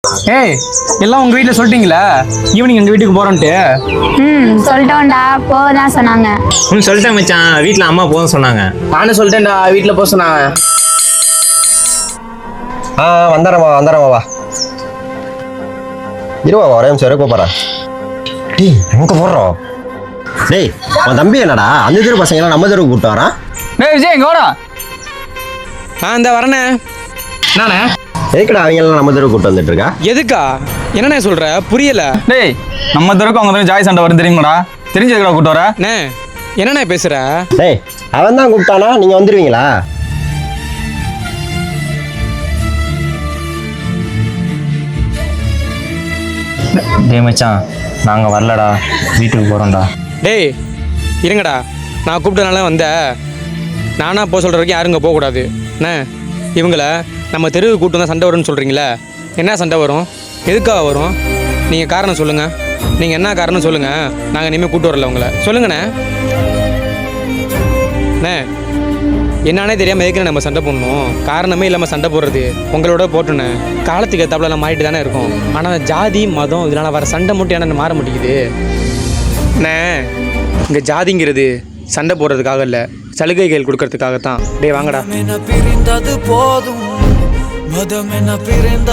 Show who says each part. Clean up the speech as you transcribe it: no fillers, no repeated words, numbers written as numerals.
Speaker 1: ஏய், எல்லாம் உங்க வீட்டில் சொல்லிட்டீங்களா ஈவினிங் எங்கள் வீட்டுக்கு போகிறோன்ட்டு?
Speaker 2: சொல்லிட்டோம்டா, போதான் சொன்னாங்க.
Speaker 3: சொல்லிட்டேன் மச்சான், வீட்டில் அம்மா போதும் சொன்னாங்க.
Speaker 1: நானும் சொல்லிட்டேன்டா, வீட்டில் போக சொன்னாங்க.
Speaker 4: வந்துடுறேன் வா. இருவா ஒரே நிமிஷம் இருக்கு போகிறேன். டேய் எங்கே போடுறோம்? டேய் உன் தம்பி என்னடா அந்த தெரு பசங்களாம் நம்ம தெருவுக்கு கூப்பிட்டு வரான்?
Speaker 1: டேய் விஜய், இங்கே வாடா.
Speaker 5: இந்த வரேண்ணே.
Speaker 1: நானே
Speaker 4: எதுக்குடா அவங்கெல்லாம் நம்ம தெருவுக்கு கூப்பிட்டு வந்துட்டு இருக்கா?
Speaker 5: எதுக்கா? என்னண்ணே சொல்ற? புரியல.
Speaker 1: டேய், நம்ம தெருக்கு அவங்க தெருக்கு ஜாய் சண்டை வரும் தெரியுமாடா? தெரிஞ்சதுக்கடா கூப்பிட்டு வர.
Speaker 5: அண்ணே என்னண்ணே பேசுற?
Speaker 4: டேய் அவன் தான் கூப்பிட்டானா, நீங்கள் வந்துடுவீங்களா?
Speaker 3: டேய் மச்சான், நாங்கள் வரலடா, வீட்டுக்கு போகிறோம்டா.
Speaker 5: டேய் இருங்கடா, நான் கூப்பிட்டனால வந்த. நானா போக சொல்கிற வரைக்கும் யாருங்க போகக்கூடாது. அண்ணே இவங்கள நம்ம தெருவுக்கு கூப்பிட்டு வந்தால் சண்டை வரும்னு சொல்கிறீங்களே, என்ன சண்டை வரும்? எதுக்காக வரும்? நீங்கள் காரணம் சொல்லுங்கள். நீங்கள் என்ன காரணம் சொல்லுங்கள். நாங்கள் இனிமேல் கூப்பிட்டு வரல உங்களை. சொல்லுங்கண்ணே. அண்ணே என்னானே தெரியாமல் எதுக்கு நம்ம சண்டை போடணும்? காரணமே இல்லாமல் சண்டை போடுறது உங்களோட போட்டுண்ணே. காலத்துக்கு ஏற்றாப்புல நம்ம மாறிட்டு தானே இருக்கும். ஆனால் ஜாதி மதம் இதனால் வர சண்டை மட்டும் என்ன மாற மாட்டேங்குது அண்ணே. இங்கே ஜாதிங்கிறது சண்டை போடுறதுக்காக இல்லை, சலுகைகள் கொடுக்கறதுக்காகத்தான். டேய் வாங்கடா.
Speaker 6: பிரிந்தது போதும், மதம் என்ன பிரிந்த